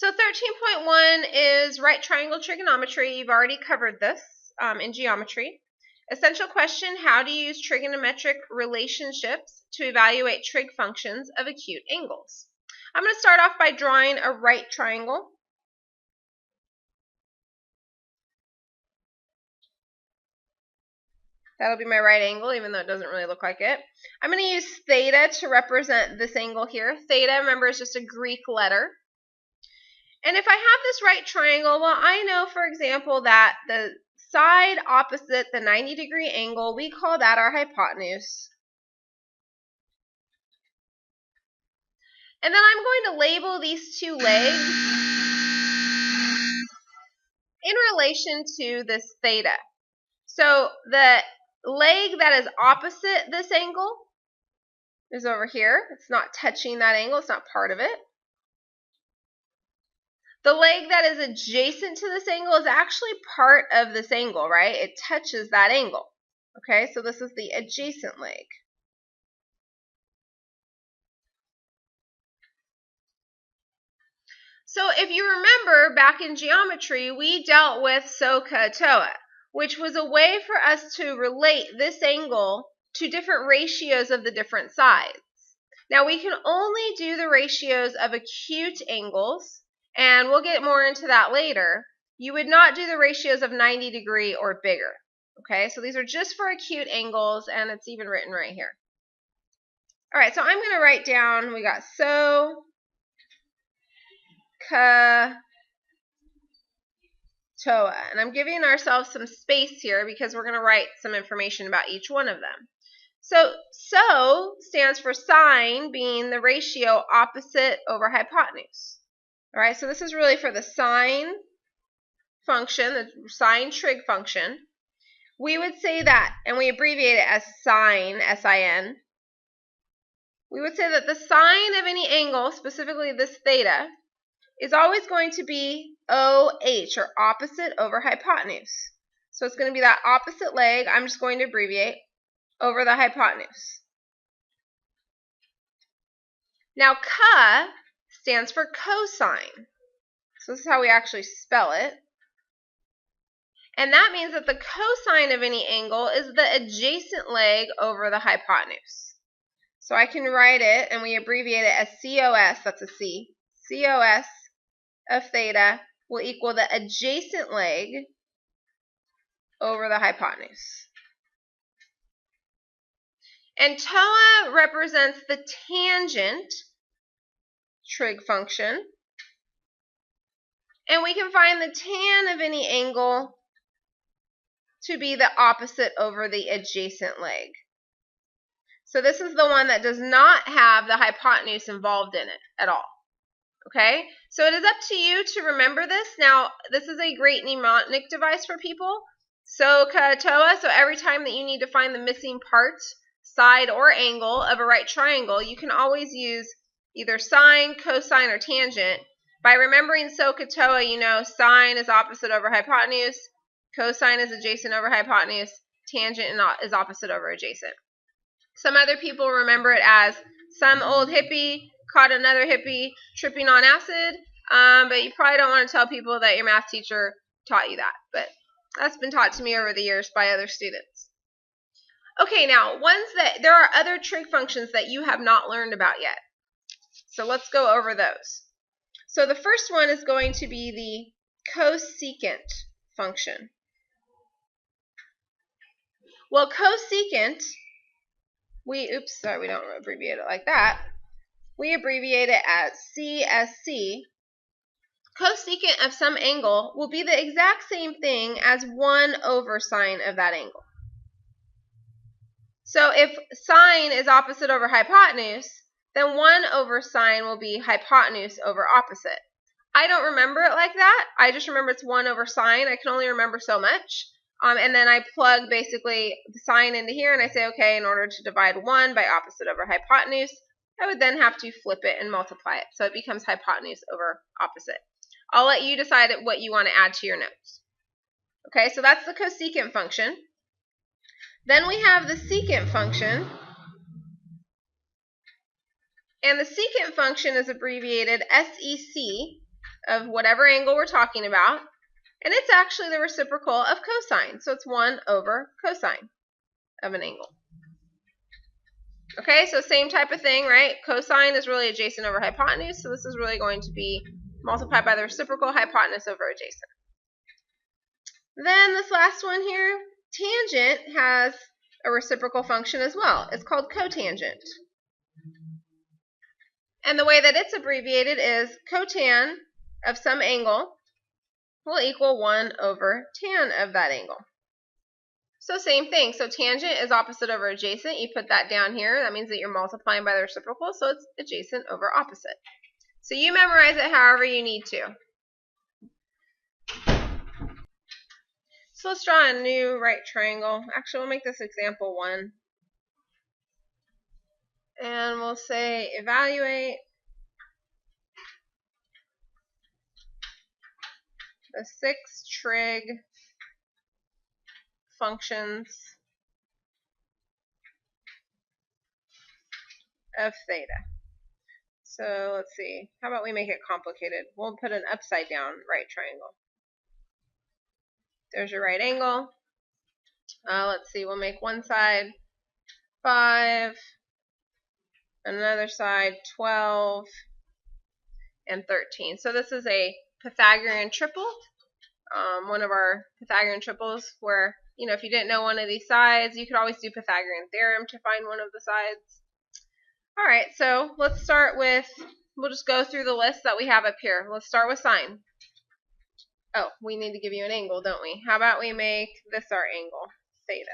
So 13.1 is right triangle trigonometry. You've already covered this in geometry. Essential question, how do you use trigonometric relationships to evaluate trig functions of acute angles? I'm going to start off by drawing a right triangle. That'll be my right angle, even though it doesn't really look like it. I'm going to use theta to represent this angle here. Theta, remember, is just a Greek letter. And if I have this right triangle, well, I know, for example, that the side opposite the 90-degree angle, we call that our hypotenuse. And then I'm going to label these two legs in relation to this theta. So the leg that is opposite this angle is over here. It's not touching that angle. It's not part of it. The leg that is adjacent to this angle is actually part of this angle, right? It touches that angle. Okay, so this is the adjacent leg. So if you remember, back in geometry, we dealt with SOHCAHTOA, which was a way for us to relate this angle to different ratios of the different sides. Now, we can only do the ratios of acute angles, and we'll get more into that later. You would not do the ratios of 90 degree or bigger. Okay, so these are just for acute angles, and it's even written right here. All right, so I'm going to write down, we got SOHCAHTOA, and I'm giving ourselves some space here because we're going to write some information about each one of them. So stands for sine, being the ratio opposite over hypotenuse. All right, so this is really for the sine function, the sine trig function. We would say that, and we abbreviate it as sine, S-I-N. We would say that the sine of any angle, specifically this theta, is always going to be OH, or opposite over hypotenuse. So it's going to be that opposite leg, I'm just going to abbreviate, over the hypotenuse. Now, ca stands for cosine. So this is how we actually spell it. And that means that the cosine of any angle is the adjacent leg over the hypotenuse. So I can write it, and we abbreviate it as COS, that's a C. COS of theta will equal the adjacent leg over the hypotenuse. And TOA represents the tangent trig function. And we can find the tan of any angle to be the opposite over the adjacent leg. So this is the one that does not have the hypotenuse involved in it at all. Okay? So it is up to you to remember this. Now, this is a great mnemonic device for people. SOHCAHTOA, so every time that you need to find the missing part, side or angle of a right triangle, you can always use either sine, cosine, or tangent. By remembering SOHCAHTOA, you know sine is opposite over hypotenuse, cosine is adjacent over hypotenuse, tangent is opposite over adjacent. Some other people remember it as some old hippie caught another hippie tripping on acid, but you probably don't want to tell people that your math teacher taught you that. But that's been taught to me over the years by other students. Okay, now, there are other trig functions that you have not learned about yet. So let's go over those. So the first one is going to be the cosecant function. Well, cosecant, we don't abbreviate it like that. We abbreviate it as CSC. Cosecant of some angle will be the exact same thing as 1 over sine of that angle. So if sine is opposite over hypotenuse, then 1 over sine will be hypotenuse over opposite. I don't remember it like that. I just remember it's 1 over sine. I can only remember so much. And then I plug basically the sine into here, and I say, okay, in order to divide 1 by opposite over hypotenuse, I would then have to flip it and multiply it. So it becomes hypotenuse over opposite. I'll let you decide what you want to add to your notes. Okay, so that's the cosecant function. Then we have the secant function. And the secant function is abbreviated SEC. of whatever angle we're talking about, and it's actually the reciprocal of cosine. So it's 1 over cosine of an angle. Okay, so same type of thing, right? Cosine is really adjacent over hypotenuse, so this is really going to be multiplied by the reciprocal, hypotenuse over adjacent. Then this last one here, tangent has a reciprocal function as well. It's called cotangent. And the way that it's abbreviated is cotan of some angle will equal 1 over tan of that angle. So same thing. So tangent is opposite over adjacent. You put that down here. That means that you're multiplying by the reciprocal, so it's adjacent over opposite. So you memorize it however you need to. So let's draw a new right triangle. Actually, we'll make this example 1. And we'll say evaluate the 6 trig functions of theta. So let's see. How about we make it complicated? We'll put an upside down right triangle. There's your right angle. Let's see. We'll make one side 5, another side 12, and 13. So this is a Pythagorean triple. One of our Pythagorean triples where, you know, if you didn't know one of these sides, you could always do Pythagorean Theorem to find one of the sides. All right, so let's start with, we'll just go through the list that we have up here. Let's start with sine. Oh, we need to give you an angle, don't we? How about we make this our angle, theta.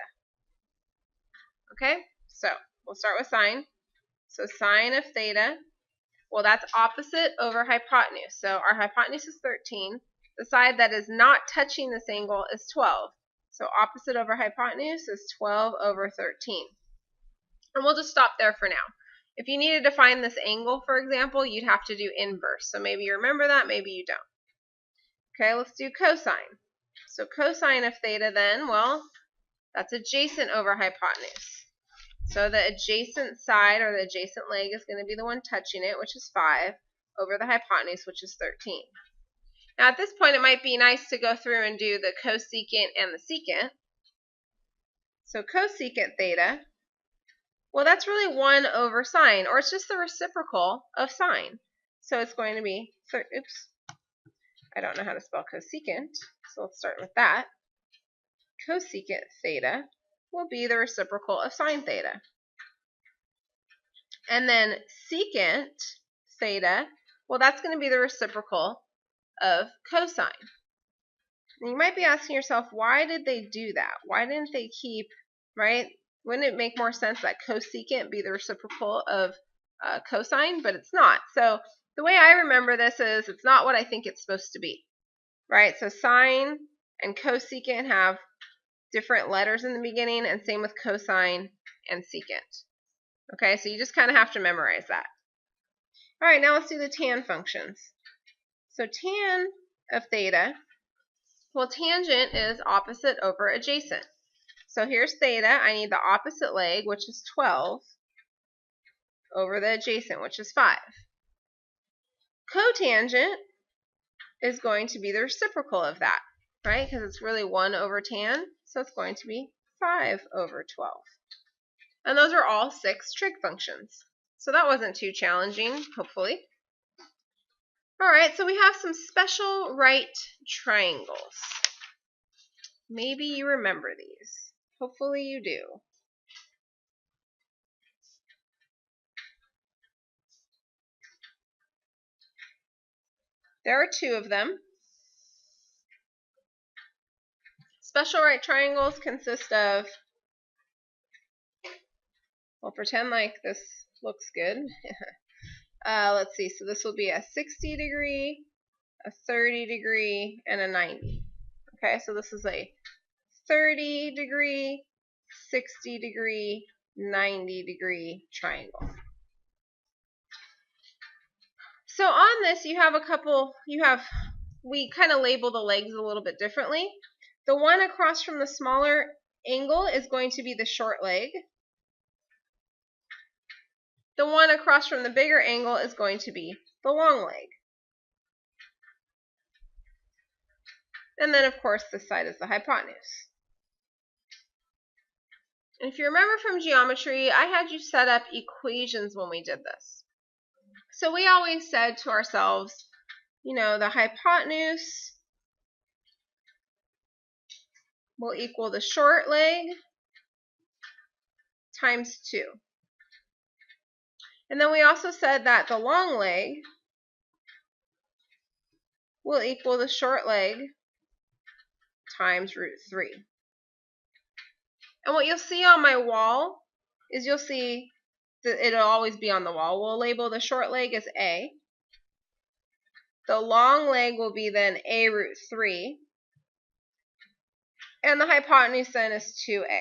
Okay, so we'll start with sine. So sine of theta, well, that's opposite over hypotenuse. So our hypotenuse is 13. The side that is not touching this angle is 12. So opposite over hypotenuse is 12 over 13. And we'll just stop there for now. If you needed to find this angle, for example, you'd have to do inverse. So maybe you remember that, maybe you don't. Okay, let's do cosine. So cosine of theta then, well, that's adjacent over hypotenuse. So the adjacent side or the adjacent leg is going to be the one touching it, which is 5, over the hypotenuse, which is 13. Now at this point it might be nice to go through and do the cosecant and the secant. So cosecant theta, well, that's really 1 over sine, or it's just the reciprocal of sine. So it's going to be, oops, I don't know how to spell cosecant, so let's start with that. Cosecant theta will be the reciprocal of sine theta. And then secant theta, well, that's going to be the reciprocal of cosine. And you might be asking yourself, why did they do that? Why didn't they keep, right? Wouldn't it make more sense that cosecant be the reciprocal of cosine? But it's not. So the way I remember this is it's not what I think it's supposed to be, right? So sine and cosecant have different letters in the beginning, and same with cosine and secant. Okay, so you just kind of have to memorize that. All right, now let's do the tan functions. So tan of theta, well, tangent is opposite over adjacent. So here's theta. I need the opposite leg, which is 12, over the adjacent, which is 5. Cotangent is going to be the reciprocal of that, right? Because it's really 1 over tan, so it's going to be 5 over 12. And those are all 6 trig functions. So that wasn't too challenging, hopefully. All right, so we have some special right triangles. Maybe you remember these. Hopefully you do. There are 2 of them. Special right triangles consist of, well, pretend like this looks good. Let's see, so this will be a 60 degree, a 30 degree, and a 90. Okay, so this is a 30 degree, 60 degree, 90 degree triangle. So on this, you have a couple, we kind of label the legs a little bit differently. The one across from the smaller angle is going to be the short leg. The one across from the bigger angle is going to be the long leg. And then, of course, this side is the hypotenuse. And if you remember from geometry, I had you set up equations when we did this. So we always said to ourselves, you know, the hypotenuse will equal the short leg times 2. And then we also said that the long leg will equal the short leg times root 3. And what you'll see on my wall is you'll see that it'll always be on the wall. We'll label the short leg as A. The long leg will be then A root 3. And the hypotenuse then is 2A.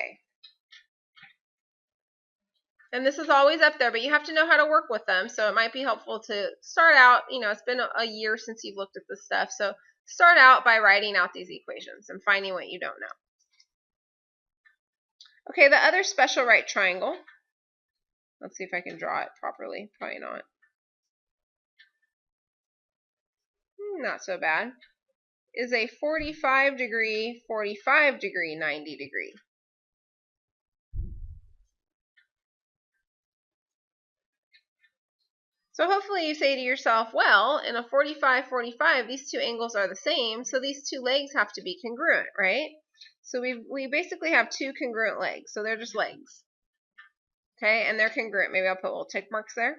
And this is always up there, but you have to know how to work with them. So it might be helpful to start out, you know, it's been a year since you've looked at this stuff. So start out by writing out these equations and finding what you don't know. Okay, the other special right triangle. Let's see if I can draw it properly. Probably not. Not so bad. Is a 45 degree, 45 degree, 90 degree. So hopefully you say to yourself, well, in a 45, 45, these two angles are the same, so these two legs have to be congruent, right? So we basically have two congruent legs, so they're just legs. Okay, and they're congruent. Maybe I'll put little tick marks there.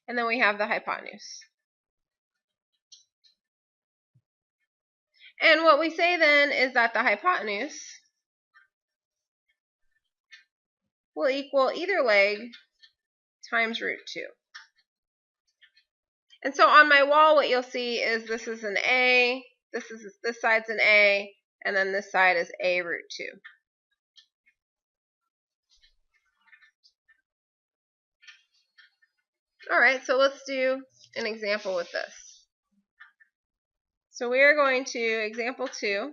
And then we have the hypotenuse. And what we say then is that the hypotenuse will equal either leg times root 2. And so on my wall, what you'll see is this is an A, this side's an A, and then this side is A root 2. All right, so let's do an example with this. So we are going to, example 2,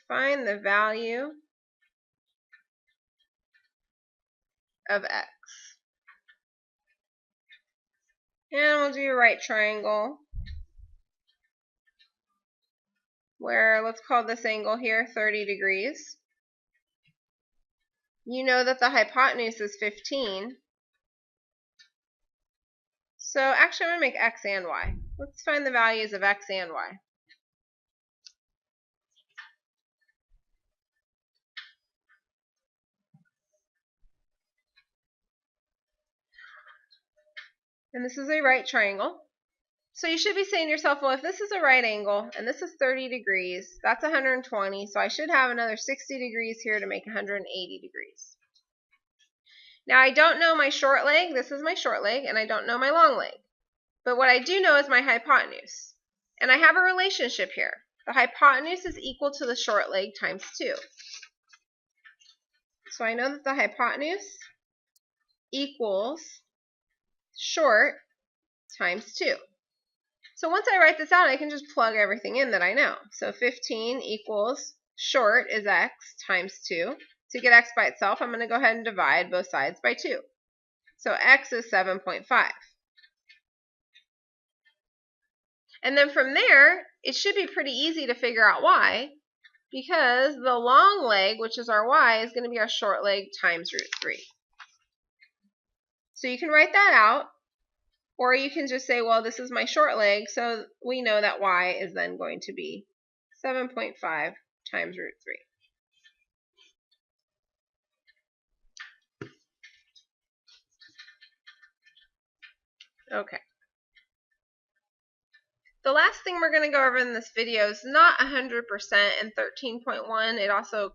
find the value of x. And we'll do a right triangle where, let's call this angle here 30 degrees. You know that the hypotenuse is 15. So actually I'm going to make x and y. Let's find the values of x and y. And this is a right triangle. So you should be saying to yourself, well, if this is a right angle and this is 30 degrees, that's 120, so I should have another 60 degrees here to make 180 degrees. Now I don't know my short leg, this is my short leg, and I don't know my long leg. But what I do know is my hypotenuse. And I have a relationship here. The hypotenuse is equal to the short leg times 2. So I know that the hypotenuse equals short times 2. So once I write this out, I can just plug everything in that I know. So 15 equals short is x times 2. To get x by itself, I'm going to go ahead and divide both sides by 2. So x is 7.5. And then from there, it should be pretty easy to figure out y, because the long leg, which is our y, is going to be our short leg times root 3. So you can write that out, or you can just say, well, this is my short leg, so we know that y is then going to be 7.5 times root 3. Okay. The last thing we're going to go over in this video is not 100% in 13.1. It also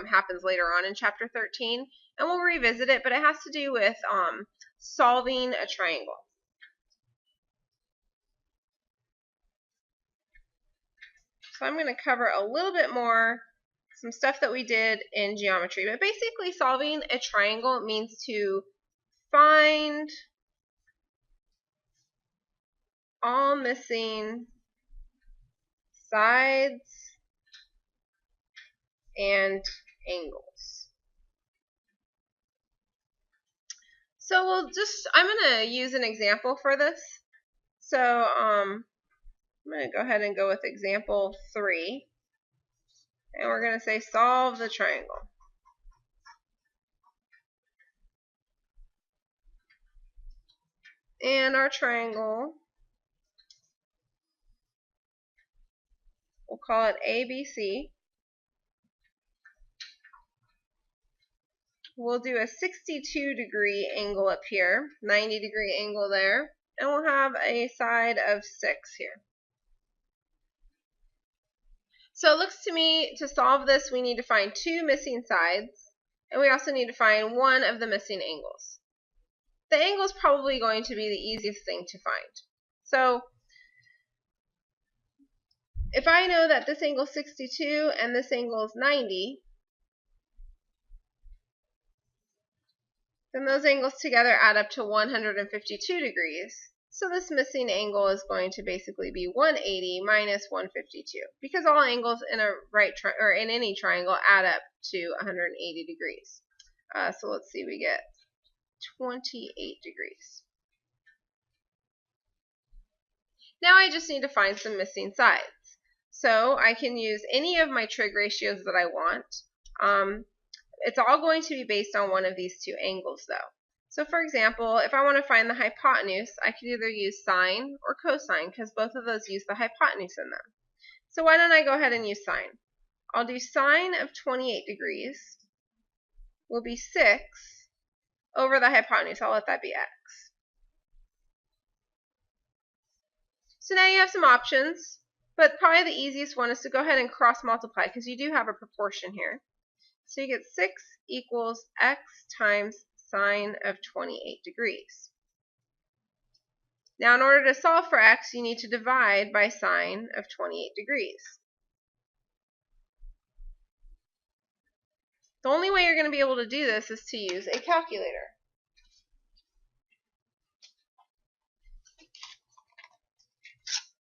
happens later on in chapter 13, and we'll revisit it, but it has to do with solving a triangle. So I'm going to cover a little bit more, some stuff that we did in geometry. But basically, solving a triangle means to find all missing sides and angles. So I'm going to use an example for this. So I'm going to go ahead and go with example 3. And we're going to say solve the triangle. And our triangle, we'll call it ABC. We'll do a 62-degree angle up here, 90-degree angle there, and we'll have a side of 6 here. So it looks to me, to solve this, we need to find 2 missing sides, and we also need to find one of the missing angles. The angle is probably going to be the easiest thing to find. So if I know that this angle is 62 and this angle is 90, then those angles together add up to 152 degrees. So this missing angle is going to basically be 180 minus 152, because all angles in a in any triangle add up to 180 degrees. So let's see, we get 28 degrees. Now I just need to find some missing sides. So I can use any of my trig ratios that I want. It's all going to be based on one of these 2 angles, though. So for example, if I want to find the hypotenuse, I could either use sine or cosine, because both of those use the hypotenuse in them. So why don't I go ahead and use sine? I'll do sine of 28 degrees will be 6 over the hypotenuse. I'll let that be x. So now you have some options, but probably the easiest one is to go ahead and cross multiply, because you do have a proportion here. So you get 6 equals x times sine of 28 degrees. Now in order to solve for x, you need to divide by sine of 28 degrees. The only way you're going to be able to do this is to use a calculator.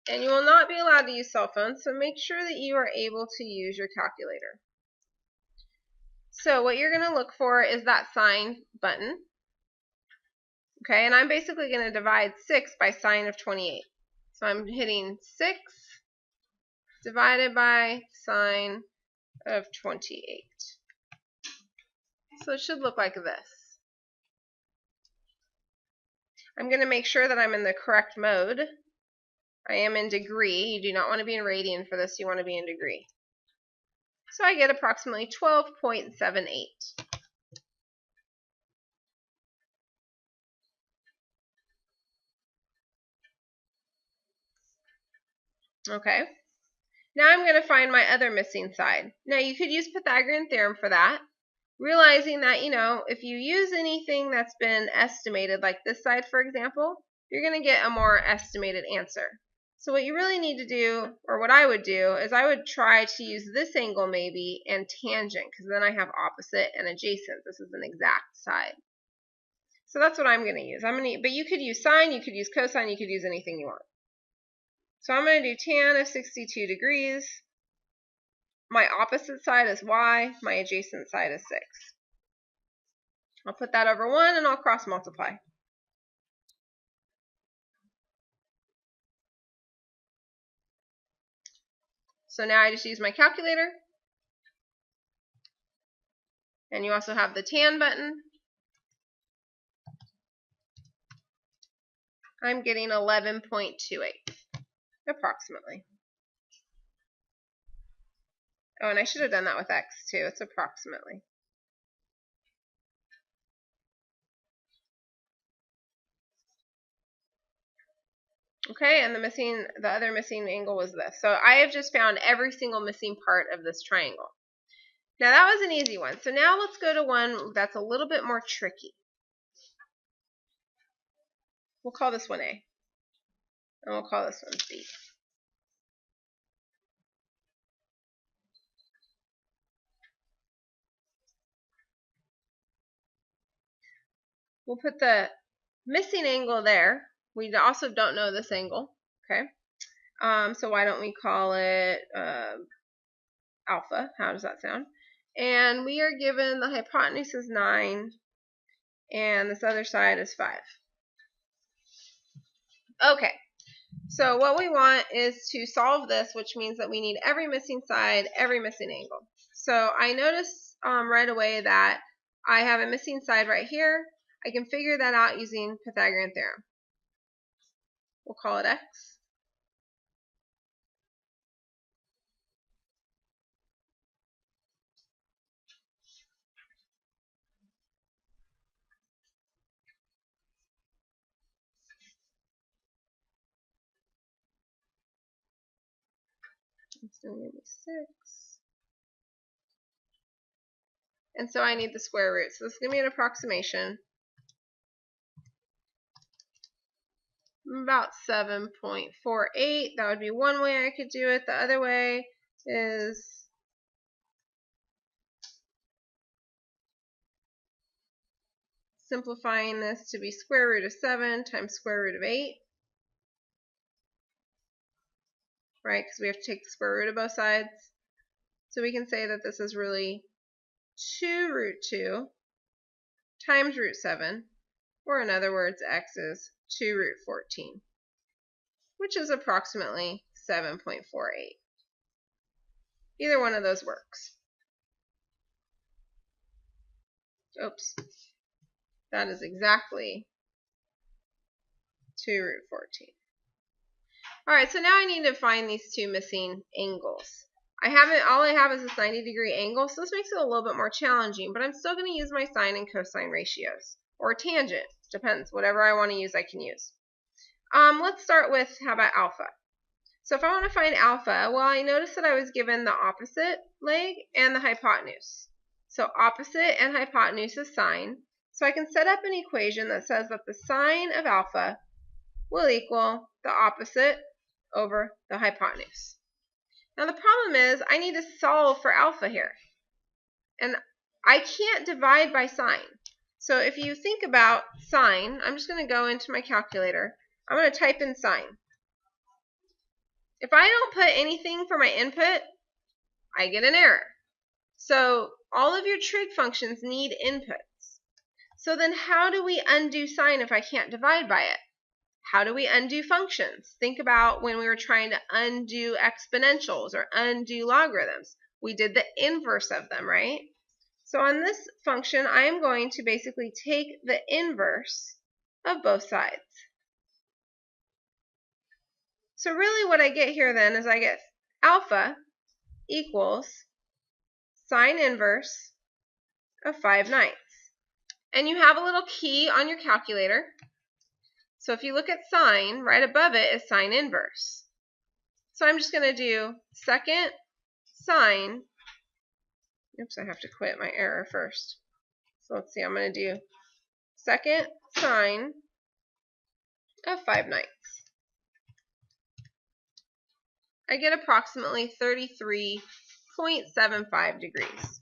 And you will not be allowed to use cell phones, so make sure that you are able to use your calculator. So what you're going to look for is that sine button. Okay, and I'm basically going to divide 6 by sine of 28. So I'm hitting 6 divided by sine of 28. So it should look like this. I'm going to make sure that I'm in the correct mode. I am in degree. You do not want to be in radian for this. You want to be in degree. So I get approximately 12.78. Okay. Now I'm going to find my other missing side. Now you could use Pythagorean Theorem for that, realizing that, if you use anything that's been estimated, like this side, for example, you're going to get a more estimated answer. So what you really need to do, or what I would do, is I would try to use this angle maybe and tangent, because then I have opposite and adjacent. This is an exact side. So that's what I'm going to use. But you could use sine, you could use cosine, you could use anything you want. So I'm going to do tan of 62 degrees. My opposite side is y, my adjacent side is 6. I'll put that over 1 and I'll cross multiply. So now I just use my calculator. And you also have the tan button. I'm getting 11.28, approximately. Oh, and I should have done that with x too. It's approximately. Okay, and the other missing angle was this. So I have just found every single missing part of this triangle. Now that was an easy one. So now let's go to one that's a little bit more tricky. We'll call this one A. And we'll call this one B. We'll put the missing angle there. We also don't know this angle. Okay. So why don't we call it alpha? How does that sound? And we are given the hypotenuse is 9 and this other side is 5. Okay, so what we want is to solve this, which means that we need every missing side, every missing angle. So I notice right away that I have a missing side right here. I can figure that out using Pythagorean Theorem. We'll call it x. It's going to give me 6. And so I need the square root. So this is going to be an approximation. About 7.48. That would be one way I could do it. The other way is simplifying this to be square root of 7 times square root of 8. Right, because we have to take the square root of both sides. So we can say that this is really 2 root 2 times root 7, or in other words, x is 2 root 14, which is approximately 7.48. Either one of those works. Oops. That is exactly 2 root 14. Alright, so now I need to find these two missing angles. All I have is this 90-degree angle, so this makes it a little bit more challenging, but I'm still going to use my sine and cosine ratios. Or tangent, depends. Whatever I want to use, I can use. Let's start with, how about alpha? So if I want to find alpha, well, I noticed that I was given the opposite leg and the hypotenuse. So opposite and hypotenuse is sine. So I can set up an equation that says that the sine of alpha will equal the opposite over the hypotenuse. Now the problem is I need to solve for alpha here. And I can't divide by sine. So if you think about sine, I'm just going to go into my calculator. I'm going to type in sine. If I don't put anything for my input, I get an error. So all of your trig functions need inputs. So then how do we undo sine if I can't divide by it? How do we undo functions? Think about when we were trying to undo exponentials or undo logarithms. We did the inverse of them, right? So on this function, I am going to basically take the inverse of both sides. So really what I get here then is I get alpha equals sine inverse of 5/9. And you have a little key on your calculator. So if you look at sine, right above it is sine inverse. So I'm just going to do second sine. Oops, I have to quit my error first. So let's see, I'm going to do second sine of 5/9. I get approximately 33.75 degrees.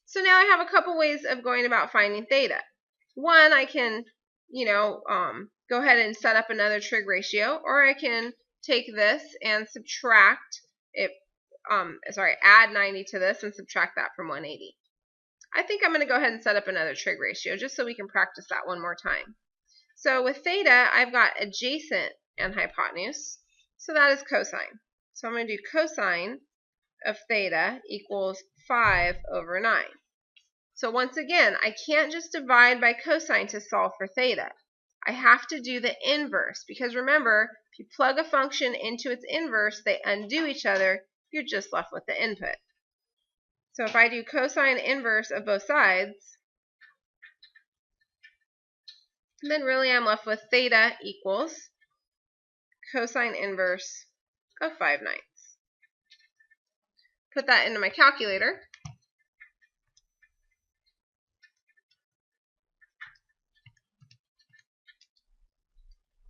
So now I have a couple ways of going about finding theta. One, I can, go ahead and set up another trig ratio, or I can take this and subtract it, add 90 to this and subtract that from 180. I think I'm going to go ahead and set up another trig ratio just so we can practice that one more time. So with theta, I've got adjacent and hypotenuse, so that is cosine. So I'm going to do cosine of theta equals 5/9. So once again, I can't just divide by cosine to solve for theta. I have to do the inverse, because remember, if you plug a function into its inverse, they undo each other. You're just left with the input. So if I do cosine inverse of both sides, then really I'm left with theta equals cosine inverse of 5/9. Put that into my calculator.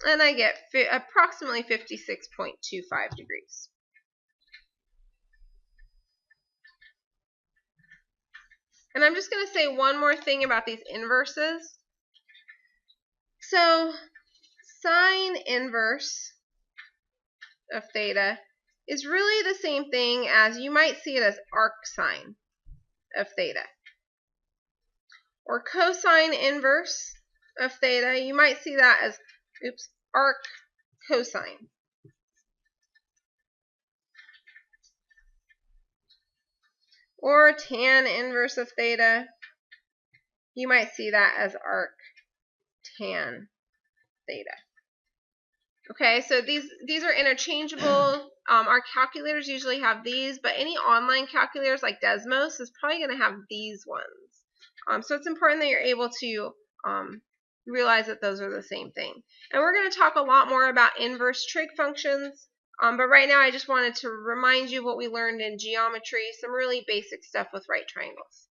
And I get approximately 56.25 degrees. And I'm just going to say one more thing about these inverses. So sine inverse of theta is really the same thing as, you might see it as arc sine of theta. Or cosine inverse of theta, you might see that as, arc cosine. Or tan inverse of theta, you might see that as arc tan theta. Okay, so these are interchangeable. Our calculators usually have these, but any online calculators like Desmos is probably going to have these ones. So it's important that you're able to realize that those are the same thing. And we're going to talk a lot more about inverse trig functions, but right now I just wanted to remind you what we learned in geometry, some really basic stuff with right triangles.